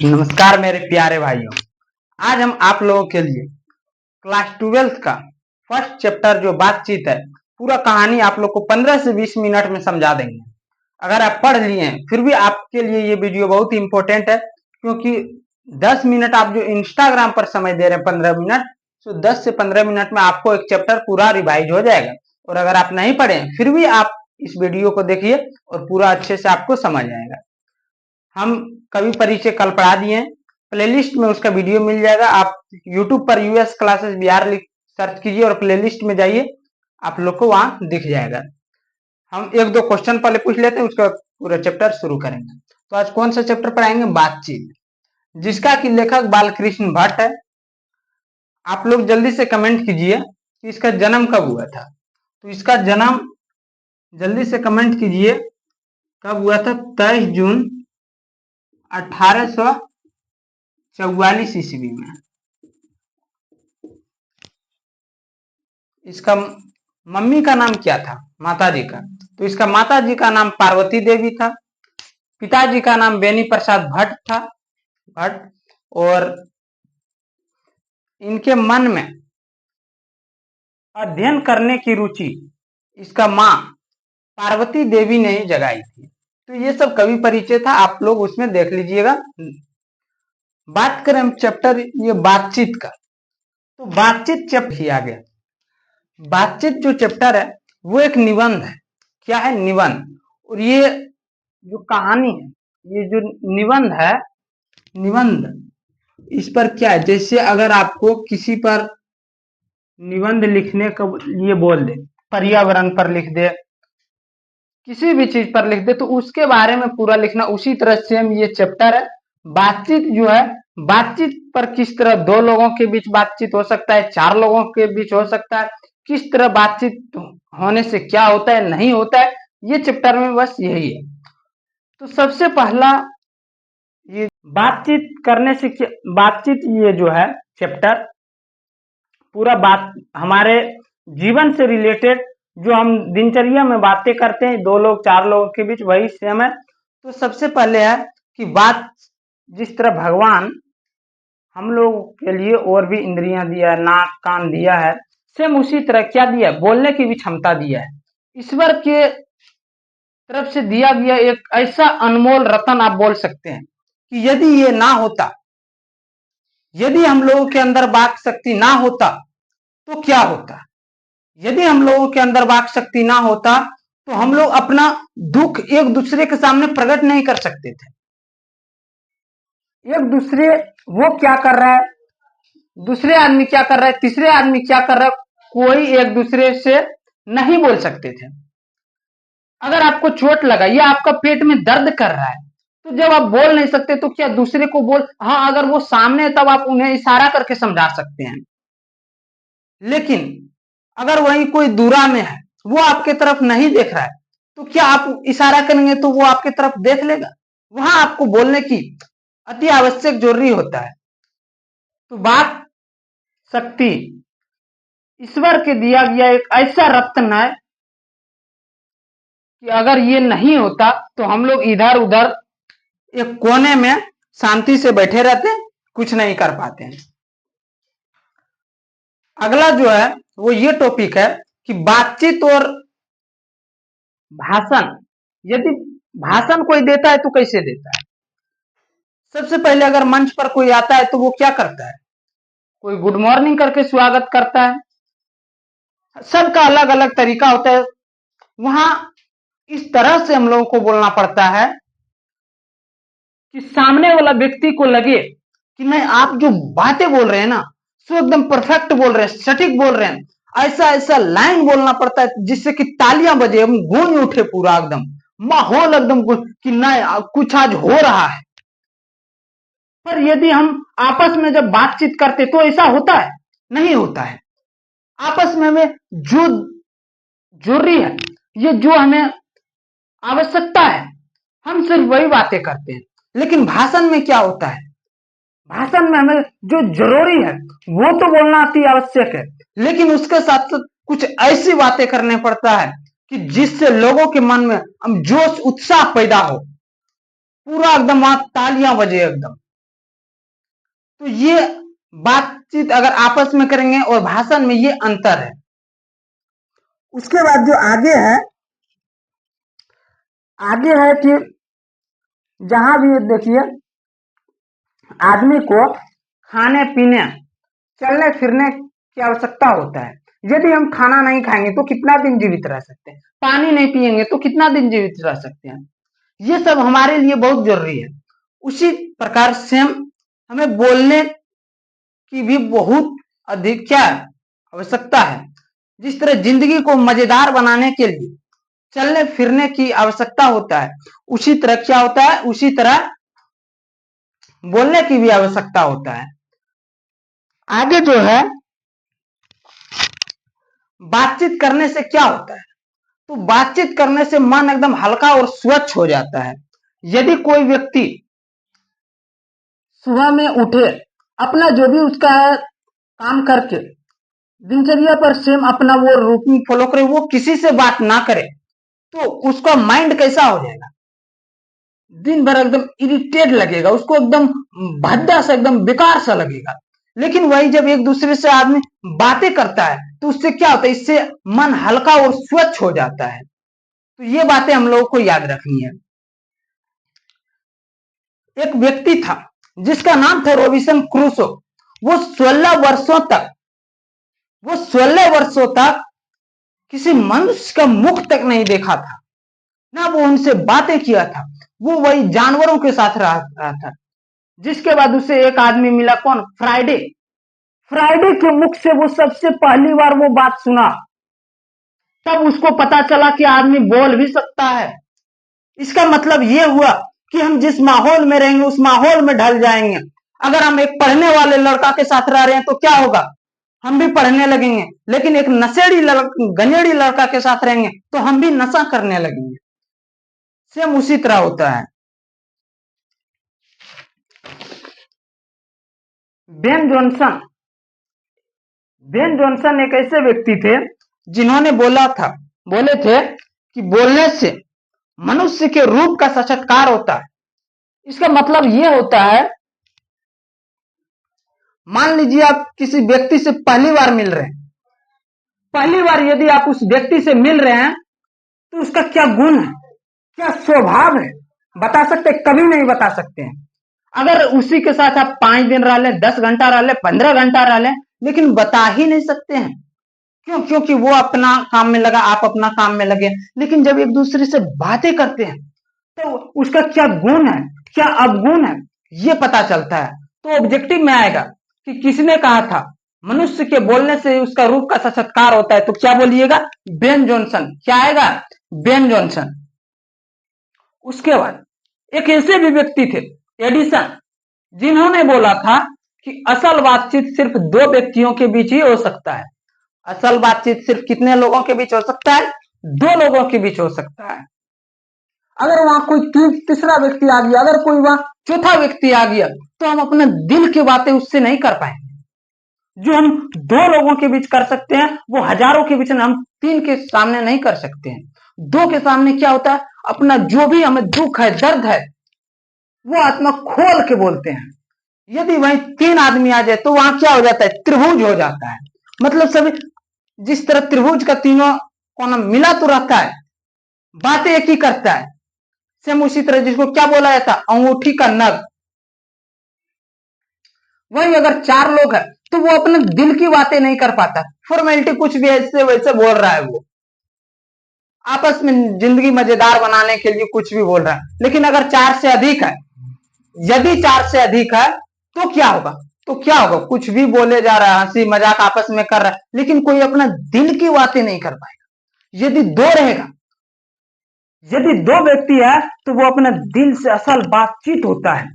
नमस्कार मेरे प्यारे भाइयों। आज हम आप लोगों के लिए क्लास 12th का फर्स्ट चैप्टर जो बातचीत है, पूरा कहानी आप लोग को 15 से 20 मिनट में समझा देंगे। अगर आप पढ़ लिए हैं फिर भी आपके लिए ये वीडियो बहुत इंपॉर्टेंट है, क्योंकि 10 मिनट आप जो इंस्टाग्राम पर समय दे रहे हैं 15 मिनट, तो 10 से 15 मिनट में आपको एक चैप्टर पूरा रिवाइज हो जाएगा। और अगर आप नहीं पढ़े फिर भी आप इस वीडियो को देखिए और पूरा अच्छे से आपको समझ आएगा। हम कवि परिचय कल पढ़ा दिए हैं, प्लेलिस्ट में उसका वीडियो मिल जाएगा। आप यूट्यूब पर यूएस क्लासेस बिहार लिख सर्च कीजिए और प्लेलिस्ट में जाइए, आप लोग को वहां दिख जाएगा। हम एक दो क्वेश्चन पहले पूछ लेते हैं, उसका पूरा चैप्टर शुरू करेंगे। तो आज कौन सा चैप्टर पढ़ाएंगे? बातचीत, जिसका कि लेखक बालकृष्ण भट्ट है। आप लोग जल्दी से कमेंट कीजिए कि इसका जन्म कब हुआ था। तो इसका जन्म जल्दी से कमेंट कीजिए कब हुआ था। 23 जून 1844 ईस्वी में। इसका मम्मी का नाम क्या था? माताजी का। तो इसका माताजी का नाम पार्वती देवी था। पिताजी का नाम बेनी प्रसाद भट्ट था, भट्ट। और इनके मन में अध्ययन करने की रुचि इसका माँ पार्वती देवी ने ही जगाई थी। तो ये सब कवि परिचय था, आप लोग उसमें देख लीजिएगा। बात करें हम चैप्टर ये बातचीत का, तो बातचीत चैप्टर किया गया। बातचीत जो चैप्टर है वो एक निबंध है। क्या है? निबंध। और ये जो कहानी है, ये जो निबंध है, निबंध इस पर क्या है, जैसे अगर आपको किसी पर निबंध लिखने का लिए बोल दे, पर्यावरण पर लिख दे, किसी भी चीज पर लिख दे, तो उसके बारे में पूरा लिखना। उसी तरह सेम ये चैप्टर है। बातचीत जो है, बातचीत पर किस तरह दो लोगों के बीच बातचीत हो सकता है, चार लोगों के बीच हो सकता है, किस तरह बातचीत होने से क्या होता है, नहीं होता है, ये चैप्टर में बस यही है। तो सबसे पहला ये बातचीत करने से बातचीत ये जो है चैप्टर पूरा बात हमारे जीवन से रिलेटेड, जो हम दिनचर्या में बातें करते हैं दो लोग चार लोगों के बीच, वही सेम है। तो सबसे पहले है कि बात जिस तरह भगवान हम लोगों के लिए और भी इंद्रियां दिया है, नाक कान दिया है, सेम उसी तरह क्या दिया है? बोलने की भी क्षमता दिया है। ईश्वर के तरफ से दिया गया एक ऐसा अनमोल रतन आप बोल सकते हैं कि यदि ये ना होता, यदि हम लोगों के अंदर वाक शक्ति ना होता तो क्या होता? यदि हम लोगों के अंदर वाक शक्ति ना होता तो हम लोग अपना दुख एक दूसरे के सामने प्रकट नहीं कर सकते थे। एक दूसरे वो क्या कर रहा है, दूसरे आदमी क्या कर रहा है, तीसरे आदमी क्या कर रहा है, कोई एक दूसरे से नहीं बोल सकते थे। अगर आपको चोट लगा या आपका पेट में दर्द कर रहा है, तो जब आप बोल नहीं सकते तो क्या दूसरे को बोल, हाँ अगर वो सामने है तब आप उन्हें इशारा करके समझा सकते हैं। लेकिन अगर वही कोई दूरा में है, वो आपके तरफ नहीं देख रहा है, तो क्या आप इशारा करेंगे तो वो आपके तरफ देख लेगा? वहां आपको बोलने की अति आवश्यक जरूरी होता है। तो बात शक्ति ईश्वर के दिया गया एक ऐसा रत्न है कि अगर ये नहीं होता तो हम लोग इधर उधर एक कोने में शांति से बैठे रहते, कुछ नहीं कर पाते हैं। अगला जो है वो ये टॉपिक है कि बातचीत और भाषण। यदि भाषण कोई देता है तो कैसे देता है? सबसे पहले अगर मंच पर कोई आता है तो वो क्या करता है? कोई गुड मॉर्निंग करके स्वागत करता है। सबका अलग अलग तरीका होता है। वहां इस तरह से हम लोगों को बोलना पड़ता है कि सामने वाला व्यक्ति को लगे कि नहीं, आप जो बातें बोल रहे हैं ना, सो एकदम परफेक्ट बोल रहे हैं, सटीक बोल रहे हैं। ऐसा ऐसा लाइन बोलना पड़ता है जिससे कि तालियां बजे, गूंज उठे पूरा एकदम माहौल एकदम कि नहीं कुछ आज हो रहा है। पर यदि हम आपस में जब बातचीत करते तो ऐसा होता है? नहीं होता है। आपस में हमें जो जरूरी है, ये जो हमें आवश्यकता है, हम सिर्फ वही बातें करते हैं। लेकिन भाषण में क्या होता है? भाषण में हमें जो जरूरी है वो तो बोलना अति आवश्यक है, लेकिन उसके साथ साथ कुछ ऐसी बातें करने पड़ता है कि जिससे लोगों के मन में हम जोश उत्साह पैदा हो, पूरा एकदम वहां तालियां बजे एकदम। तो ये बातचीत अगर आपस में करेंगे और भाषण में, ये अंतर है। उसके बाद जो आगे है कि जहां भी देखिए आदमी को खाने पीने, चलने फिरने की आवश्यकता होता है। यदि हम खाना नहीं खाएंगे तो कितना दिन जीवित रह सकते हैं, पानी नहीं पिएंगे तो कितना दिन जीवित रह सकते हैं, ये सब हमारे लिए बहुत जरूरी है। उसी प्रकार से हमें बोलने की भी बहुत अधिक क्या आवश्यकता है। जिस तरह जिंदगी को मजेदार बनाने के लिए चलने फिरने की आवश्यकता होता है, उसी तरह क्या होता है, उसी तरह बोलने की भी आवश्यकता होता है। आगे जो है बातचीत करने से क्या होता है, तो बातचीत करने से मन एकदम हल्का और स्वच्छ हो जाता है। यदि कोई व्यक्ति सुबह में उठे, अपना जो भी उसका काम करके दिनचर्या पर सेम अपना वो रूटीन फॉलो करे, वो किसी से बात ना करे, तो उसका माइंड कैसा हो जाएगा, दिन भर एकदम इरिटेट लगेगा उसको, एकदम भद्दा सा, एकदम बेकार सा लगेगा। लेकिन वही जब एक दूसरे से आदमी बातें करता है तो उससे क्या होता है, इससे मन हल्का और स्वच्छ हो जाता है। तो ये बातें हम लोगों को याद रखनी है। एक व्यक्ति था जिसका नाम था रॉबिन्सन क्रूसो। वो 16 वर्षों तक किसी मनुष्य का मुख तक नहीं देखा था, ना वो उनसे बातें किया था, वो वही जानवरों के साथ रहा था। जिसके बाद उसे एक आदमी मिला, कौन, फ्राइडे। फ्राइडे के मुख से वो सबसे पहली बार वो बात सुना, तब उसको पता चला कि आदमी बोल भी सकता है। इसका मतलब ये हुआ कि हम जिस माहौल में रहेंगे उस माहौल में ढल जाएंगे। अगर हम एक पढ़ने वाले लड़का के साथ रह रहे हैं तो क्या होगा, हम भी पढ़ने लगेंगे। लेकिन एक गंजेड़ी लड़का के साथ रहेंगे तो हम भी नशा करने लगेंगे। सेम उसी तरह होता है। बेन जॉनसन एक ऐसे व्यक्ति थे जिन्होंने बोले थे कि बोलने से मनुष्य के रूप का साक्षात्कार होता है। इसका मतलब यह होता है, मान लीजिए आप किसी व्यक्ति से पहली बार मिल रहे हैं, पहली बार यदि आप उस व्यक्ति से मिल रहे हैं तो उसका क्या गुण है, क्या स्वभाव है, बता सकते? कभी नहीं बता सकते हैं। अगर उसी के साथ आप 5 दिन रह ले, 10 घंटा रह ले, 15 घंटा रह ले, लेकिन बता ही नहीं सकते हैं। क्यों? क्योंकि वो अपना काम में लगा, आप अपना काम में लगे। लेकिन जब एक दूसरे से बातें करते हैं तो उसका क्या गुण है, क्या अवगुण है, ये पता चलता है। तो ऑब्जेक्टिव में आएगा कि किसने कहा था मनुष्य के बोलने से उसका रूप का साक्षात्कार होता है, तो क्या बोलिएगा? Ben Jonson. क्या आएगा? Ben Jonson. उसके बाद एक ऐसे भी व्यक्ति थे, एडिसन, जिन्होंने बोला था कि असल बातचीत सिर्फ 2 व्यक्तियों के बीच ही हो सकता है। असल बातचीत सिर्फ कितने लोगों के बीच हो सकता है? 2 लोगों के बीच हो सकता है। अगर वहां कोई तीसरा व्यक्ति आ गया, अगर कोई वहां चौथा व्यक्ति आ गया, तो हम अपने दिल की बातें उससे नहीं कर पाएंगे। जो हम 2 लोगों के बीच कर सकते हैं वो हजारों के बीच हम 3 के सामने नहीं कर सकते हैं। 2 के सामने क्या होता है, अपना जो भी हमें दुख है, दर्द है, वो आत्मा खोल के बोलते हैं। यदि वहीं 3 आदमी आ जाए तो वहां क्या हो जाता है, त्रिभुज हो जाता है। मतलब सभी, जिस तरह त्रिभुज का तीनों कोना मिला तो रहता है, बातें एक ही करता है। सेम उसी तरह जिसको क्या बोला जाता, अंगूठी का नग। वही अगर 4 लोग हैं तो वो अपने दिल की बातें नहीं कर पाता, फॉर्मेलिटी कुछ भी ऐसे वैसे बोल रहा है, वो आपस में जिंदगी मजेदार बनाने के लिए कुछ भी बोल रहा है। लेकिन अगर 4 से अधिक है, यदि 4 से अधिक है तो क्या होगा, कुछ भी बोले जा रहा है, हंसी मजाक आपस में कर रहा है, लेकिन कोई अपना दिल की बातें नहीं कर पाएगा। यदि 2 रहेगा, यदि 2 व्यक्ति है तो वो अपने दिल से असल बातचीत होता है।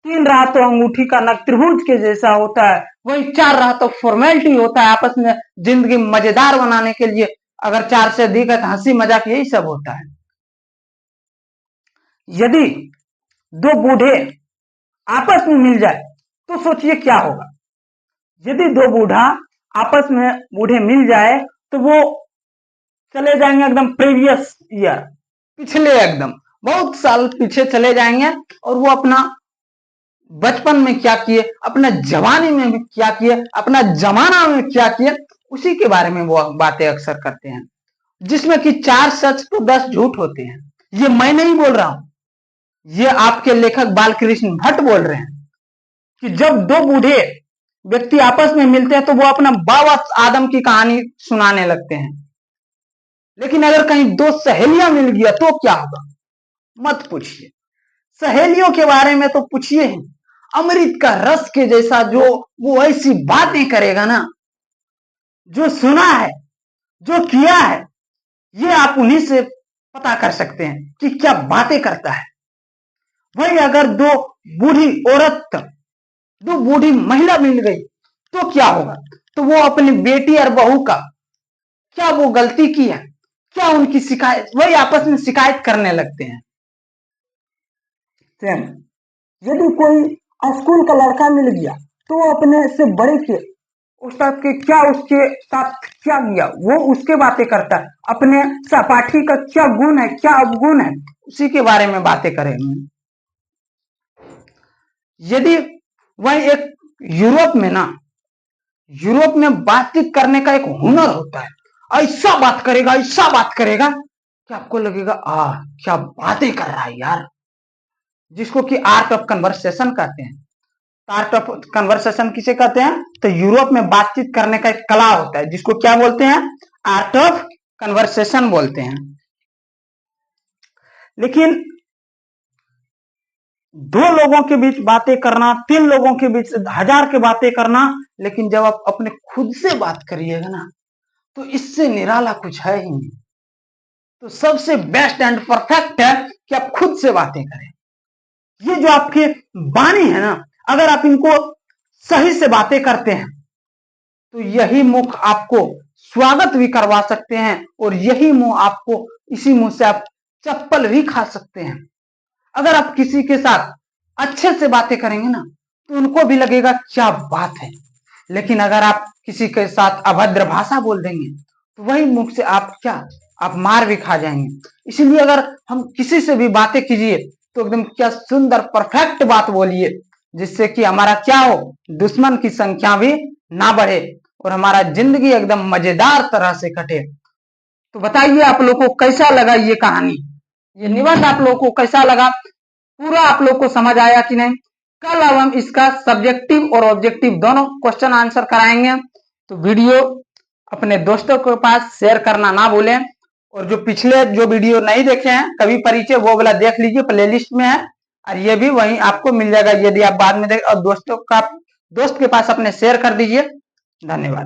3 रहा तो अंगूठी का नग त्रिभुज के जैसा होता है, वही 4 रहा तो फॉर्मेलिटी होता है, आपस में जिंदगी मजेदार बनाने के लिए। अगर 4 से अधिक है तो हंसी मजाक यही सब होता है। यदि 2 बूढ़े आपस में मिल जाए तो सोचिए क्या होगा। यदि 2 बूढ़े मिल जाए तो वो चले जाएंगे एकदम प्रीवियस ईयर, पिछले एकदम बहुत साल पीछे चले जाएंगे, और वो अपना बचपन में क्या किए, अपना जवानी में भी क्या किए, अपना जमाना में क्या किए, उसी के बारे में वो बातें अक्सर करते हैं, जिसमें कि 4 सच तो 10 झूठ होते हैं। ये मैं नहीं बोल रहा हूं, ये आपके लेखक बालकृष्ण भट्ट बोल रहे हैं कि जब दो बूढ़े व्यक्ति आपस में मिलते हैं तो वो अपना बाबा आदम की कहानी सुनाने लगते हैं, लेकिन अगर कहीं दो सहेलियां मिल गया तो क्या होगा, मत पूछिए। सहेलियों के बारे में तो पूछिए ही, अमृत का रस के जैसा जो वो ऐसी बातें करेगा ना, जो सुना है, जो किया है, ये आप उन्हीं से पता कर सकते हैं कि क्या बातें करता है। वही अगर दो बूढ़ी औरत, दो बूढ़ी महिला मिल गई तो क्या होगा, तो वो अपनी बेटी और बहू का क्या वो गलती की है, क्या उनकी शिकायत, वही आपस में शिकायत करने लगते हैं। यदि कोई स्कूल का लड़का मिल गया तो वो अपने से बड़े के उस्ताद के क्या उसके साथ क्या किया वो उसके बातें करता है, अपने सहपाठी का क्या गुण है, क्या अवगुण है, उसी के बारे में बातें करेंगे। यदि वह एक यूरोप में ना, यूरोप में बातचीत करने का एक हुनर होता है, ऐसा बात करेगा, ऐसा बात करेगा कि आपको लगेगा क्या बातें कर रहा है यार, जिसको कि आर्ट ऑफ कन्वर्सेशन कहते हैं। आर्ट ऑफ कन्वर्सेशन किसे कहते हैं, तो यूरोप में बातचीत करने का एक कला होता है, जिसको क्या बोलते हैं, आर्ट ऑफ कन्वर्सेशन बोलते हैं। लेकिन दो लोगों के बीच बातें करना, 3 लोगों के बीच 1000 की बातें करना, लेकिन जब आप अपने खुद से बात करिएगा ना, तो इससे निराला कुछ है ही नहीं। तो सबसे बेस्ट एंड परफेक्ट है कि आप खुद से बातें करें। ये जो आपके वाणी है ना, अगर आप इनको सही से बातें करते हैं तो यही मुख आपको स्वागत भी करवा सकते हैं, और यही मुंह आपको, इसी मुंह से आप चप्पल भी खा सकते हैं। अगर आप किसी के साथ अच्छे से बातें करेंगे ना तो उनको भी लगेगा क्या बात है, लेकिन अगर आप किसी के साथ अभद्र भाषा बोल देंगे तो वही मुख से आप मार भी खा जाएंगे। इसलिए अगर हम किसी से भी बातें कीजिए तो एकदम क्या सुंदर परफेक्ट बात बोलिए, जिससे कि हमारा क्या हो, दुश्मन की संख्या भी ना बढ़े और हमारा जिंदगी एकदम मजेदार तरह से कटे। तो बताइए आप लोग को कैसा लगा ये कहानी, ये निबंध आप लोग को कैसा लगा, पूरा आप लोग को समझ आया कि नहीं। कल अब हम इसका सब्जेक्टिव और ऑब्जेक्टिव दोनों क्वेश्चन आंसर कराएंगे, तो वीडियो अपने दोस्तों के पास शेयर करना ना भूलें, और जो पिछले जो वीडियो नहीं देखे हैं कभी परिचय, वो वाला देख लीजिए, प्लेलिस्ट में है, और ये भी वहीं आपको मिल जाएगा यदि आप बाद में देख, और दोस्त के पास अपने शेयर कर दीजिए। धन्यवाद।